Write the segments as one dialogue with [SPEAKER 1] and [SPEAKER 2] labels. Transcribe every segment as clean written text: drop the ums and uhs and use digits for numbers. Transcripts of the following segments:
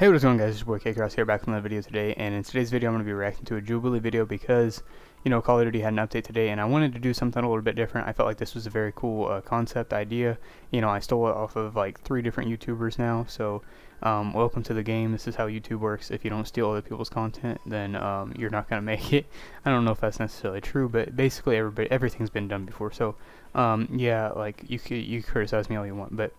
[SPEAKER 1] Hey, what is going on, guys? It's your boy K-Cross here, back with another video today, and in today's video I'm going to be reacting to a Jubilee video because, Call of Duty had an update today, and I wanted to do something a little bit different. I felt like this was a very cool concept idea. I stole it off of like 3 different YouTubers now, so welcome to the game. This is how YouTube works. If you don't steal other people's content, then you're not going to make it. I don't know if that's necessarily true, but basically everything's been done before, so yeah, like you criticize me all you want, but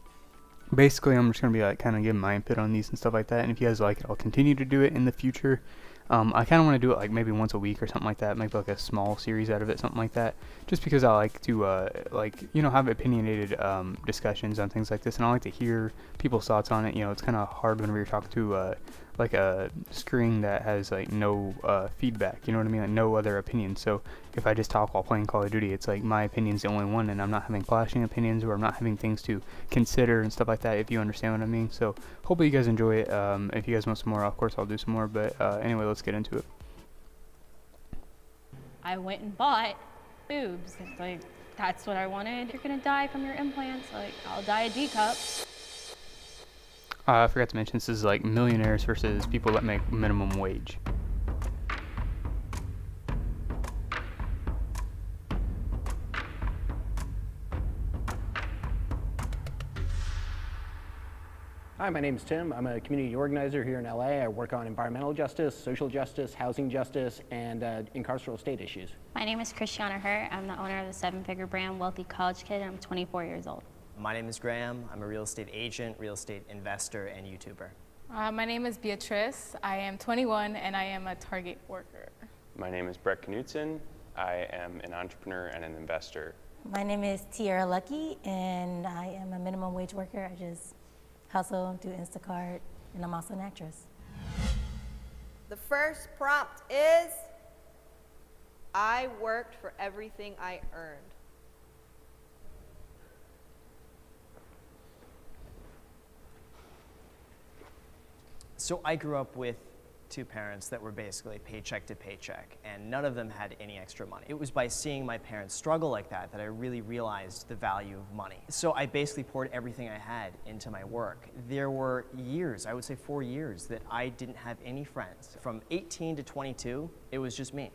[SPEAKER 1] basically I'm just going to be like kind of giving my input on these and stuff like that, and if you guys like it, I'll continue to do it in the future. I kind of want to do it like maybe once a week or something like that, make like a small series out of it, something like that, just because I like to have opinionated discussions on things like this, and I like to hear people's thoughts on it. It's kind of hard whenever you're talking to like a screen that has like no feedback, you know what I mean, like no other opinions. So if I just talk while playing Call of Duty, it's like my opinion's the only one, and I'm not having clashing opinions, or I'm not having things to consider and stuff like that, if you understand what I mean. So hopefully you guys enjoy it. If you guys want some more, of course I'll do some more, but anyway, let's get into it.
[SPEAKER 2] I went and bought boobs. It's like, that's what I wanted. You're gonna die from your implants. Like, I'll die a D cup.
[SPEAKER 1] I forgot to mention, this is like millionaires versus people that make minimum wage.
[SPEAKER 3] Hi, my name is Tim. I'm a community organizer here in LA. I work on environmental justice, social justice, housing justice, and incarceral state issues.
[SPEAKER 2] My name is Christiana Hurt. I'm the owner of the 7-figure brand Wealthy College Kid, and I'm 24 years old.
[SPEAKER 4] My name is Graham. I'm a real estate agent, real estate investor, and YouTuber.
[SPEAKER 5] My name is Beatrice. I am 21 and I am a Target worker.
[SPEAKER 6] My name is Brett Knutson. I am an entrepreneur and an investor.
[SPEAKER 7] My name is Tiara Lucky, and I am a minimum wage worker. I just hustle, do Instacart, and I'm also an actress.
[SPEAKER 8] The first prompt is, I worked for everything I earned.
[SPEAKER 4] So I grew up with 2 parents that were basically paycheck to paycheck, and none of them had any extra money. It was by seeing my parents struggle like that that I really realized the value of money. So I basically poured everything I had into my work. There were years, I would say 4 years, that I didn't have any friends. From 18 to 22, it was just me.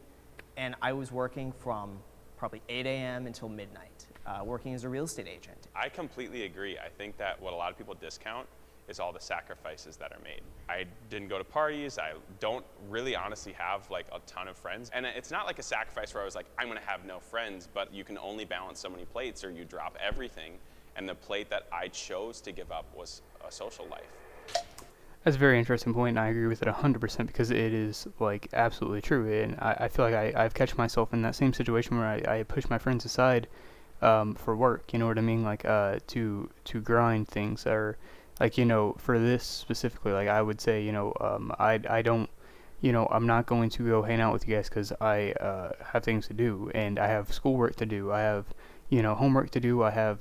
[SPEAKER 4] And I was working from probably 8 a.m. until midnight, working as a real estate agent.
[SPEAKER 6] I completely agree. I think that what a lot of people discount is all the sacrifices that are made. I didn't go to parties. I don't really honestly have like a ton of friends. And it's not like a sacrifice where I was like, I'm gonna have no friends, but you can only balance so many plates or you drop everything. And the plate that I chose to give up was a social life.
[SPEAKER 1] That's a very interesting point, and I agree with it 100% because it is like absolutely true. And I feel like I've catch myself in that same situation where I push my friends aside for work, you know what I mean, like to grind things, or like, for this specifically, like I would say, I don't, I'm not going to go hang out with you guys because I have things to do, and I have schoolwork to do, I have, homework to do, I have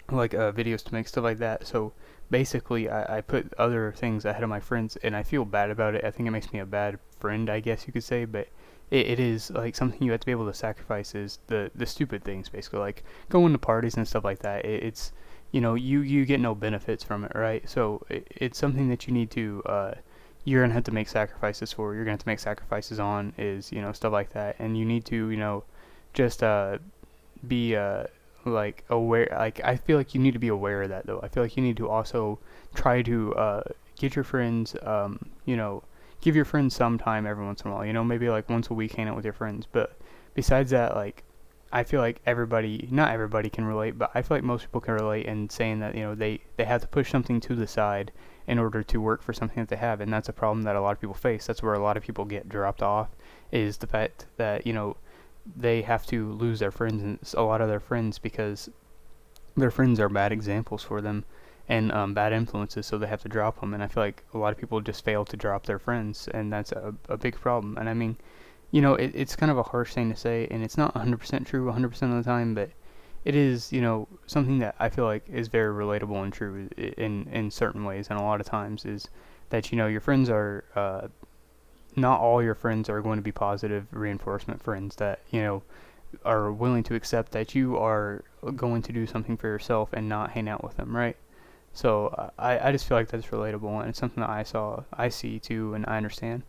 [SPEAKER 1] like videos to make, stuff like that. So basically I put other things ahead of my friends, and I feel bad about it. I think it makes me a bad friend, I guess you could say, but it is like something you have to be able to sacrifice, is the stupid things, basically, like going to parties and stuff like that. It's you get no benefits from it, right? So it's something that you need to, you're going to have to make sacrifices for, you're going to have to make sacrifices on, is, stuff like that. And you need to, just be like aware. Like, I feel like you need to be aware of that, though. I feel like you need to also try to get your friends, give your friends some time every once in a while, maybe like once a week, hang out with your friends. But besides that, like, I feel like not everybody can relate, but I feel like most people can relate in saying that, they have to push something to the side in order to work for something that they have, and that's a problem that a lot of people face. That's where a lot of people get dropped off, is the fact that, they have to lose their friends, and a lot of their friends, because their friends are bad examples for them, and bad influences, so they have to drop them. And I feel like a lot of people just fail to drop their friends, and that's a big problem. And I mean, it's kind of a harsh thing to say, and it's not 100% true 100% of the time, but it is, something that I feel like is very relatable and true in certain ways, and a lot of times, is that, your friends are, not all your friends are going to be positive reinforcement friends that, are willing to accept that you are going to do something for yourself and not hang out with them, right? So I just feel like that's relatable, and it's something that I see too, and I understand.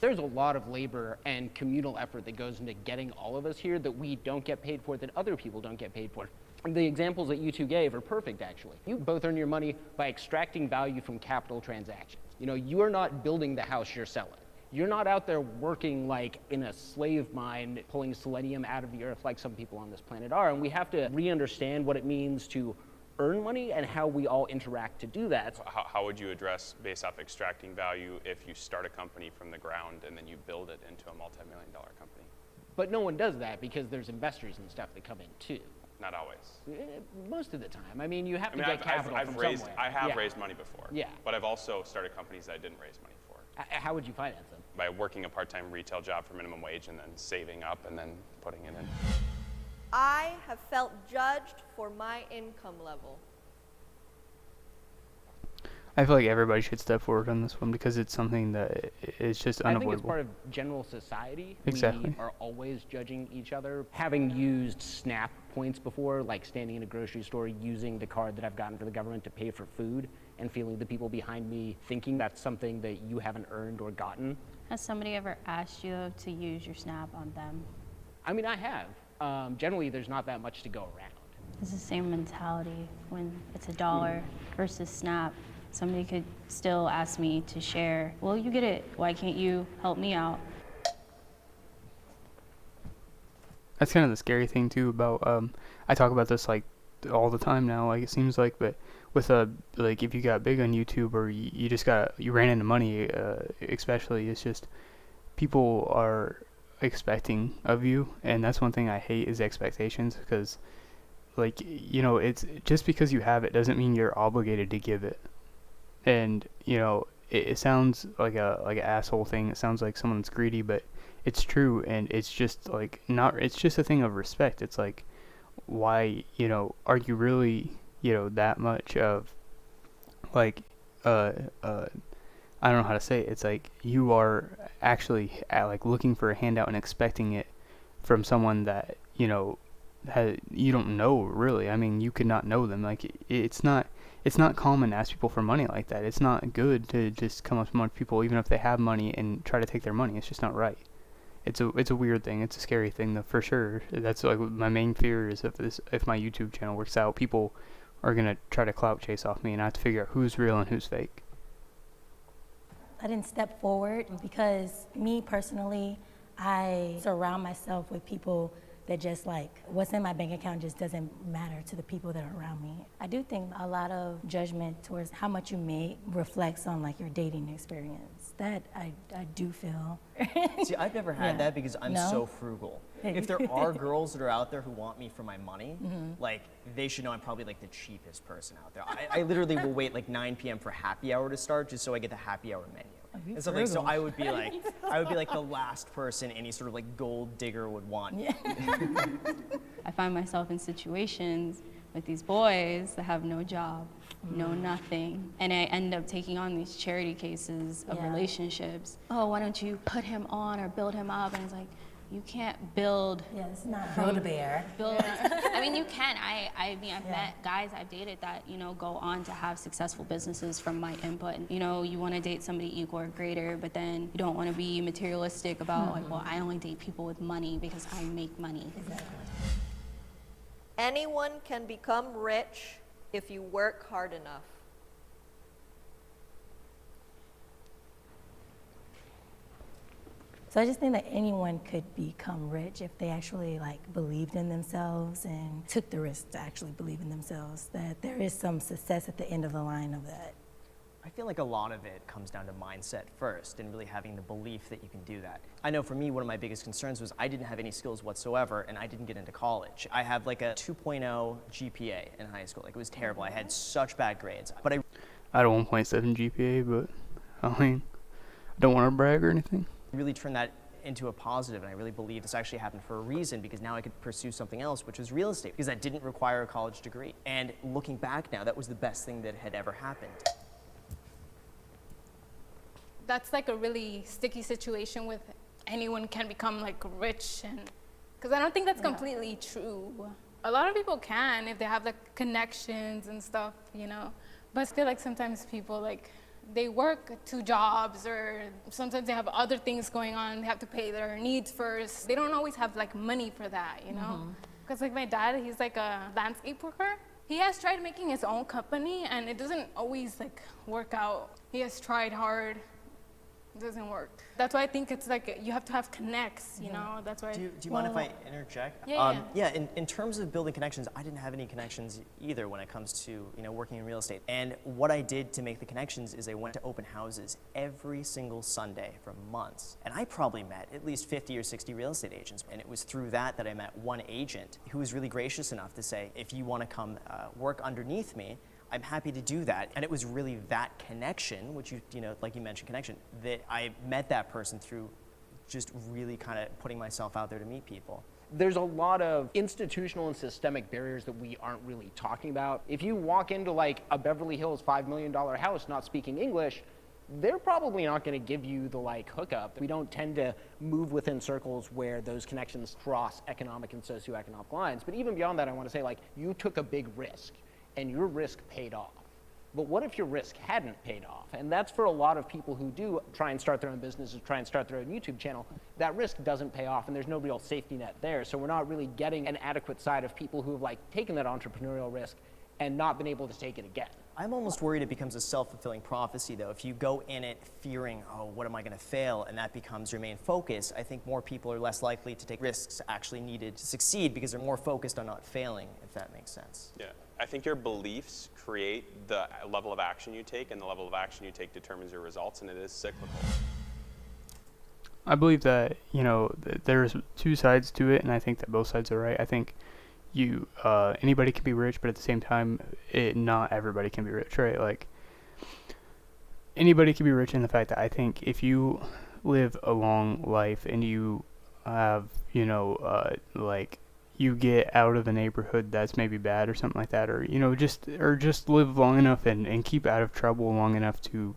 [SPEAKER 3] There's a lot of labor and communal effort that goes into getting all of us here that we don't get paid for, that other people don't get paid for. The examples that you two gave are perfect, actually. You both earn your money by extracting value from capital transactions. You are not building the house you're selling. You're not out there working like in a slave mine, pulling selenium out of the earth like some people on this planet are. And we have to re-understand what it means to earn money and how we all interact to do that.
[SPEAKER 6] How would you address, based off extracting value, if you start a company from the ground and then you build it into a multi-million-dollar company?
[SPEAKER 3] But no one does that because there's investors and stuff that come in too.
[SPEAKER 6] Not always.
[SPEAKER 3] Most of the time. I mean, you have to get capital from somewhere.
[SPEAKER 6] I have raised money before.
[SPEAKER 3] Yeah.
[SPEAKER 6] But I've also started companies I didn't raise money for.
[SPEAKER 3] How would you finance them?
[SPEAKER 6] By working a part-time retail job for minimum wage and then saving up and then putting it in.
[SPEAKER 8] I have felt judged for my income level.
[SPEAKER 1] I feel like everybody should step forward on this one because it's something that is just unavoidable.
[SPEAKER 3] I think it's part of general society.
[SPEAKER 1] Exactly.
[SPEAKER 3] We are always judging each other. Having used SNAP points before, like standing in a grocery store using the card that I've gotten for the government to pay for food and feeling the people behind me thinking that's something that you haven't earned or gotten.
[SPEAKER 2] Has somebody ever asked you to use your SNAP on them?
[SPEAKER 3] I mean, I have. Generally, there's not that much to go around.
[SPEAKER 2] It's the same mentality when it's $1 versus SNAP. Somebody could still ask me to share. Well, you get it. Why can't you help me out?
[SPEAKER 1] That's kind of the scary thing too about I talk about this like all the time now, like it seems like, but with like if you got big on YouTube or you ran into money, especially, it's just people are expecting of you, and that's one thing I hate is expectations, because like it's just because you have it doesn't mean you're obligated to give it. And it sounds like an asshole thing. It sounds like someone's greedy, but it's true, and it's just like not. It's just a thing of respect. It's like, why are you really that much of like I don't know how to say it. It's like you are actually like looking for a handout and expecting it from someone that you don't know really. I mean, you could not know them. Like it's not common to ask people for money like that. It's not good to just come up to most people, even if they have money, and try to take their money. It's just not right. It's a weird thing. It's a scary thing, though, for sure. That's like my main fear is if my YouTube channel works out, people are gonna try to clout chase off me, and I have to figure out who's real and who's fake.
[SPEAKER 7] I didn't step forward because me personally, I surround myself with people that just like what's in my bank account just doesn't matter to the people that are around me. I do think a lot of judgment towards how much you make reflects on like your dating experience. That I do feel.
[SPEAKER 4] See, I've never had that because I'm
[SPEAKER 7] No?
[SPEAKER 4] so frugal. If there are girls that are out there who want me for my money, like they should know I'm probably like the cheapest person out there. I literally will wait like 9 p.m. for happy hour to start just so I get the happy hour menu. And so, so I would be like the last person any sort of like gold digger would want.
[SPEAKER 7] Yeah.
[SPEAKER 2] I find myself in situations with these boys that have no job, no nothing, and I end up taking on these charity cases of relationships. Oh, why don't you put him on or build him up? And it's like, you can't build.
[SPEAKER 7] Yeah, it's not Build-A-Bear.
[SPEAKER 2] I mean, you can. I mean, I've met guys I've dated that, go on to have successful businesses from my input. And, you want to date somebody equal or greater, but then you don't want to be materialistic about, like, well, I only date people with money because I make money.
[SPEAKER 7] Exactly.
[SPEAKER 8] Anyone can become rich if you work hard enough.
[SPEAKER 7] So I just think that anyone could become rich if they actually like believed in themselves and took the risk to actually believe in themselves, that there is some success at the end of the line of that.
[SPEAKER 4] I feel like a lot of it comes down to mindset first and really having the belief that you can do that. I know for me, one of my biggest concerns was I didn't have any skills whatsoever and I didn't get into college. I have like a 2.0 GPA in high school. Like it was terrible. I had such bad grades. But I
[SPEAKER 1] had a 1.7 GPA, but I mean, I don't want to brag or anything.
[SPEAKER 4] Really turned that into a positive, and I really believe this actually happened for a reason, because now I could pursue something else, which was real estate, because that didn't require a college degree. And looking back now, that was the best thing that had ever happened.
[SPEAKER 5] That's like a really sticky situation with anyone can become like rich, and because I don't think that's completely true. A lot of people can if they have like connections and stuff, you know. But I feel like sometimes people like they work 2 jobs, or sometimes they have other things going on. They have to pay their needs first. They don't always have like money for that, you know. Because like my dad, he's like a landscape worker. He has tried making his own company, and it doesn't always like work out. He has tried hard. It doesn't work. That's why I think it's like you have to have connects, you know. That's why.
[SPEAKER 4] Do you mind if I interject?
[SPEAKER 5] Yeah.
[SPEAKER 4] In terms of building connections, I didn't have any connections either when it comes to working in real estate. And what I did to make the connections is I went to open houses every single Sunday for months. And I probably met at least 50 or 60 real estate agents. And it was through that I met one agent who was really gracious enough to say, if you want to come work underneath me, I'm happy to do that. And it was really that connection, which like you mentioned, connection, that I met that person through just really kind of putting myself out there to meet people.
[SPEAKER 3] There's a lot of institutional and systemic barriers that we aren't really talking about. If you walk into like a Beverly Hills $5 million house not speaking English, they're probably not going to give you the like hookup. We don't tend to move within circles where those connections cross economic and socioeconomic lines. But even beyond that, I want to say like you took a big risk. And your risk paid off. But what if your risk hadn't paid off? And that's for a lot of people who do try and start their own businesses, try and start their own YouTube channel. That risk doesn't pay off, and there's no real safety net there. So we're not really getting an adequate side of people who have like taken that entrepreneurial risk and not been able to take it again.
[SPEAKER 4] I'm almost worried it becomes a self-fulfilling prophecy, though. If you go in it fearing, oh, what am I going to fail, and that becomes your main focus, I think more people are less likely to take risks actually needed to succeed because they're more focused on not failing, if that makes sense.
[SPEAKER 6] Yeah. I think your beliefs create the level of action you take, and the level of action you take determines your results, and it is cyclical.
[SPEAKER 1] I believe that, there's 2 sides to it, and I think that both sides are right. I think anybody can be rich, but at the same time, not everybody can be rich, right? Like, anybody can be rich in the fact that I think if you live a long life and you have, you get out of a neighborhood that's maybe bad or something like that, or just live long enough and keep out of trouble long enough to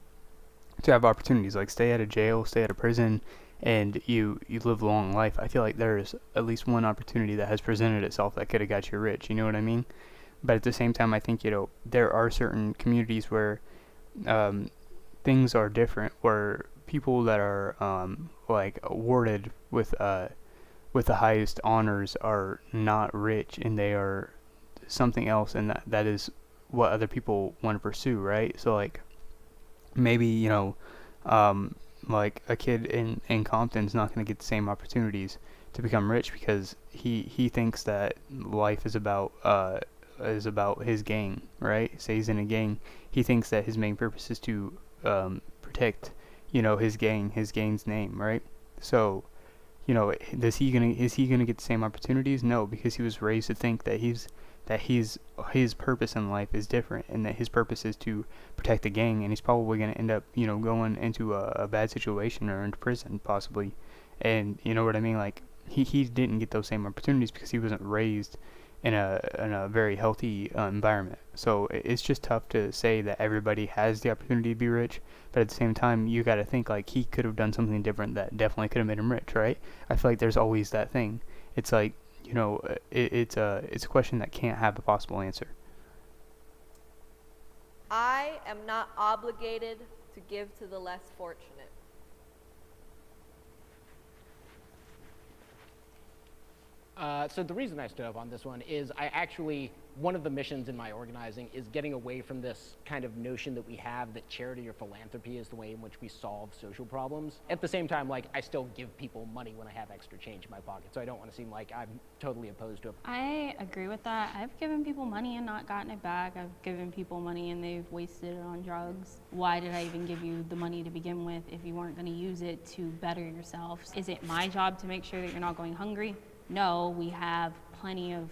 [SPEAKER 1] have opportunities, like stay out of jail, stay out of prison, and you live a long life. I feel like there's at least one opportunity that has presented itself that could have got you rich, you know what I mean? But at the same time, I think there are certain communities where things are different, where people that are awarded with the highest honors are not rich, and they are something else, and that is what other people want to pursue, right? So like maybe like a kid in Compton's not going to get the same opportunities to become rich because he thinks that life is about his gang, right? Say he's in a gang, he thinks that his main purpose is to protect his gang's name, right? So is he gonna get the same opportunities? No, because he was raised to think that his purpose in life is different, and that his purpose is to protect the gang, and he's probably gonna end up going into a bad situation or into prison possibly, and you know what I mean? Like he didn't get those same opportunities because he wasn't raised in a very healthy environment. So it's just tough to say that everybody has the opportunity to be rich, but at the same time, you got to think like he could have done something different that definitely could have made him rich, right? I feel like there's always that thing. It's like it's a question that can't have a possible answer.
[SPEAKER 8] I am not obligated to give to the less fortunate.
[SPEAKER 3] So the reason I stood up on this one is one of the missions in my organizing is getting away from this kind of notion that we have that charity or philanthropy is the way in which we solve social problems. At the same time, like, I still give people money when I have extra change in my pocket, so I don't want to seem like I'm totally opposed to it.
[SPEAKER 2] I agree with that. I've given people money and not gotten it back. I've given people money and they've wasted it on drugs. Why did I even give you the money to begin with if you weren't going to use it to better yourself? Is it my job to make sure that you're not going hungry? No, we have plenty of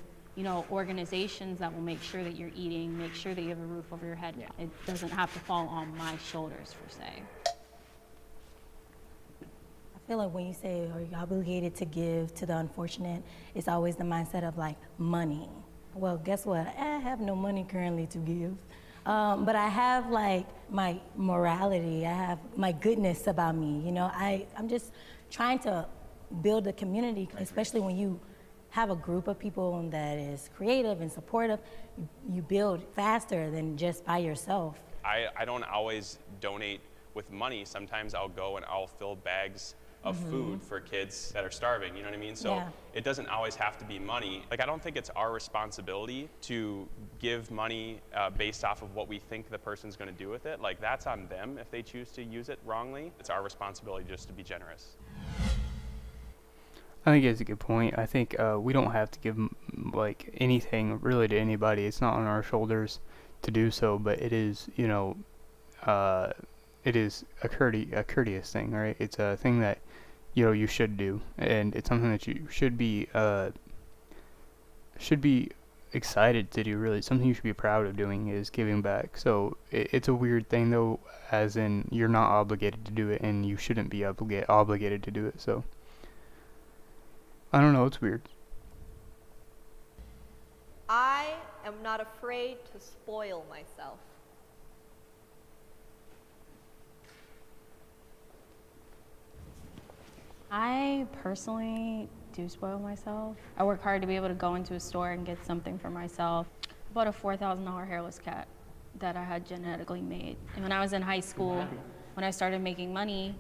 [SPEAKER 2] organizations that will make sure that you're eating, make sure that you have a roof over your head. Yeah. It doesn't have to fall on my shoulders, per se.
[SPEAKER 7] I feel like when you say, are you obligated to give to the unfortunate, it's always the mindset of like money. Well, guess what? I have no money currently to give. But I have like my morality, I have my goodness about me. I'm just trying to build a community, especially when you have a group of people that is creative and supportive, you build faster than just by yourself.
[SPEAKER 6] I don't always donate with money. Sometimes I'll go and I'll fill bags of food for kids that are starving, you know what I mean? So it doesn't always have to be money. Like, I don't think it's our responsibility to give money based off of what we think the person's gonna do with it. Like, that's on them if they choose to use it wrongly. It's our responsibility just to be generous.
[SPEAKER 1] I think it's a good point. I think we don't have to give like anything really to anybody. It's not on our shoulders to do so, but it is, you know, it is a courteous thing, right? It's a thing that, you know, you should do, and it's something that you should be excited to do. Really, something you should be proud of doing is giving back. So it's a weird thing though, as in you're not obligated to do it, and you shouldn't be obligated to do it. So I don't know, it's weird.
[SPEAKER 8] I am not afraid to spoil myself.
[SPEAKER 2] I personally do spoil myself. I work hard to be able to go into a store and get something for myself. I bought a $4,000 hairless cat that I had genetically made. And when I was in high school, when I started making money,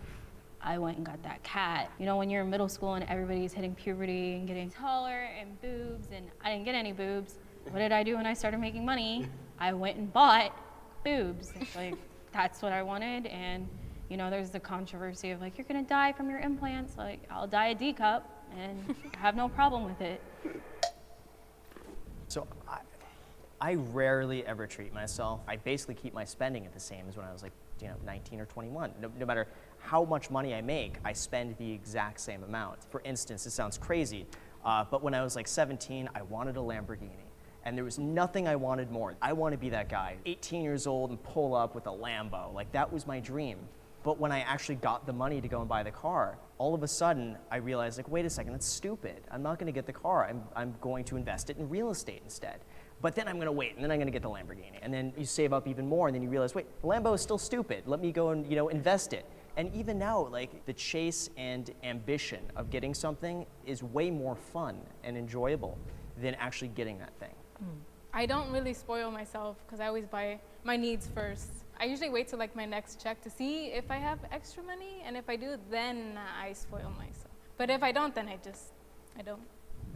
[SPEAKER 2] I went and got that cat. You know, when you're in middle school and everybody's hitting puberty and getting taller and boobs, and I didn't get any boobs. What did I do when I started making money? I went and bought boobs. It's like, that's what I wanted. And you know, there's the controversy of like, you're gonna die from your implants. Like, I'll die a D cup and have no problem with it.
[SPEAKER 4] So I rarely ever treat myself. I basically keep my spending at the same as when I was like, 19 or 21. No matter how much money I make, I spend the exact same amount. For instance, this sounds crazy, but when I was like 17, I wanted a Lamborghini. And there was nothing I wanted more. I want to be that guy, 18 years old and pull up with a Lambo. Like, that was my dream. But when I actually got the money to go and buy the car, all of a sudden I realized, like, wait a second, that's stupid. I'm not going to get the car. I'm going to invest it in real estate instead. But then I'm going to wait, and then I'm going to get the Lamborghini. And then you save up even more, and then you realize, wait, the Lambo is still stupid. Let me go and, invest it. And even now, like, the chase and ambition of getting something is way more fun and enjoyable than actually getting that thing.
[SPEAKER 5] I don't really spoil myself because I always buy my needs first. I usually wait till like my next check to see if I have extra money, and if I do, then I spoil myself. But if I don't, then I don't.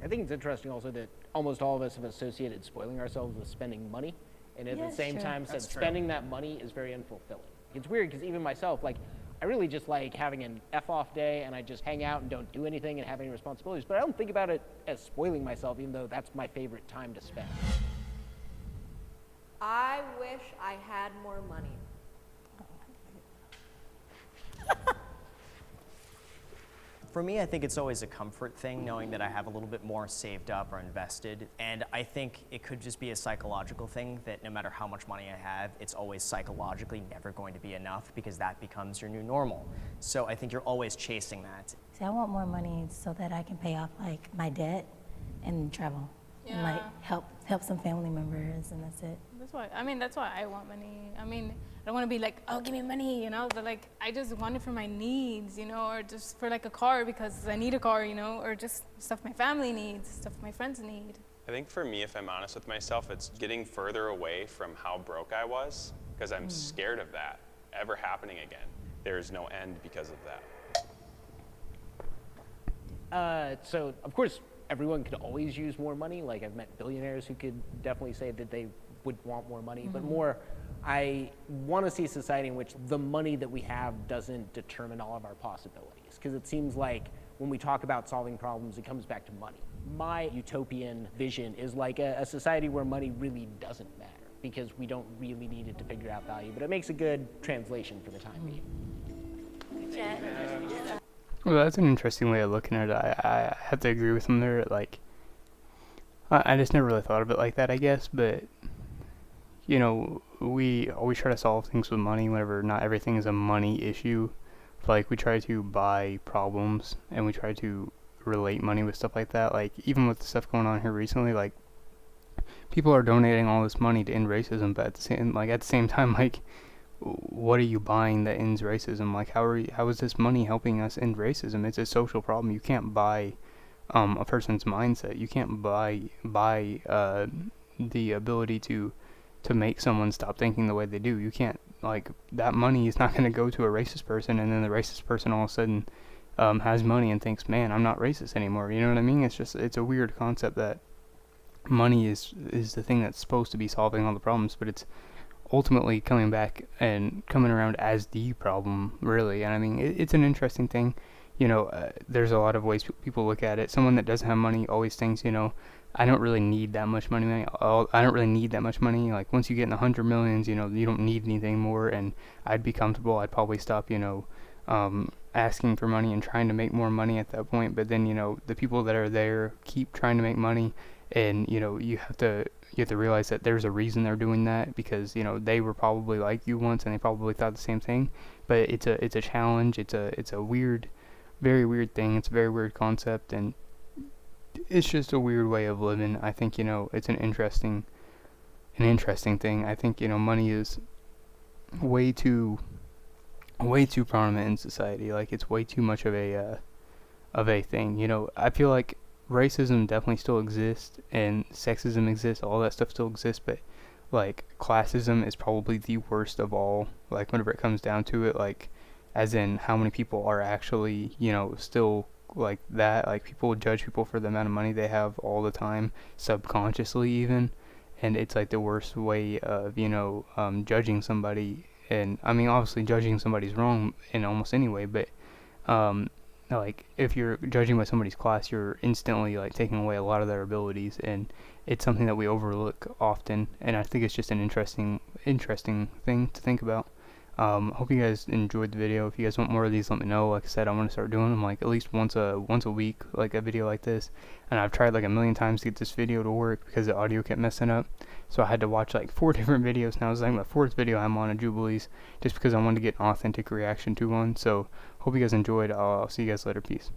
[SPEAKER 3] I think it's interesting also that almost all of us have associated spoiling ourselves with spending money, and at the same time said spending that money is very unfulfilling. It's weird because even myself, like, I really just like having an F-off day and I just hang out and don't do anything and have any responsibilities, but I don't think about it as spoiling myself, even though that's my favorite time to spend.
[SPEAKER 8] I wish I had more money.
[SPEAKER 4] For me, I think it's always a comfort thing knowing that I have a little bit more saved up or invested. And I think it could just be a psychological thing that no matter how much money I have, it's always psychologically never going to be enough because that becomes your new normal. So I think you're always chasing that.
[SPEAKER 7] See, I want more money so that I can pay off like my debt and travel. And like help some family members, and that's it.
[SPEAKER 5] That's why I want money. I mean, I don't want to be like, oh, give me money, but like, I just want it for my needs, or just for like a car because I need a car, or just stuff my family needs, stuff my friends need.
[SPEAKER 6] I think for me, if I'm honest with myself, it's getting further away from how broke I was, because I'm scared of that ever happening again. There's no end because of that.
[SPEAKER 3] So, of course, everyone could always use more money. Like, I've met billionaires who could definitely say that they would want more money, but more, I want to see a society in which the money that we have doesn't determine all of our possibilities. Because it seems like when we talk about solving problems, it comes back to money. My utopian vision is like a society where money really doesn't matter because we don't really need it to figure out value, but it makes a good translation for the time being.
[SPEAKER 1] Well, that's an interesting way of looking at it. I have to agree with him there. Like, I just never really thought of it like that, I guess. But, we always try to solve things with money whenever not everything is a money issue. Like, we try to buy problems, and we try to relate money with stuff like that. Like, even with the stuff going on here recently, like, people are donating all this money to end racism, but at the same time, like, what are you buying that ends racism? Like, how is this money helping us end racism? It's a social problem. You can't buy a person's mindset. You can't buy the ability to make someone stop thinking the way they do. You can't, like, that money is not going to go to a racist person and then the racist person all of a sudden has money and thinks, man, I'm not racist anymore. You know what I mean? It's a weird concept that money is the thing that's supposed to be solving all the problems, but it's ultimately coming back and coming around as the problem, really. And I mean, it's an interesting thing. There's a lot of ways people look at it. Someone that doesn't have money always thinks, I don't really need that much money. I don't really need that much money. Like, once you get in the 100 millions, you don't need anything more, and I'd be comfortable. I'd probably stop, asking for money and trying to make more money at that point. But then, the people that are there keep trying to make money, and, you have to realize that there's a reason they're doing that, because, they were probably like you once, and they probably thought the same thing. But it's a challenge. It's a weird, very weird thing. It's a very weird concept, and it's just a weird way of living. I think, it's an interesting thing. I think, money is way too prominent in society. Like, it's way too much of a thing. I feel like racism definitely still exists, and sexism exists, all that stuff still exists, but, like, classism is probably the worst of all. Like, whenever it comes down to it, like, as in how many people are actually, still like that. Like, people judge people for the amount of money they have all the time, subconsciously even, and it's like the worst way of, judging somebody. And I mean, obviously judging somebody's wrong in almost any way, but like, if you're judging by somebody's class, you're instantly, like, taking away a lot of their abilities, and it's something that we overlook often. And I think it's just an interesting thing to think about. Hope you guys enjoyed the video. If you guys want more of these, let me know. Like I said, I want to start doing them, like, at least once a week, like a video like this. And I've tried like a million times to get this video to work because the audio kept messing up. So I had to watch like 4 different videos. Now it's like my 4th video I'm on at Jubilees, just because I wanted to get an authentic reaction to one. So hope you guys enjoyed. I'll see you guys later. Peace.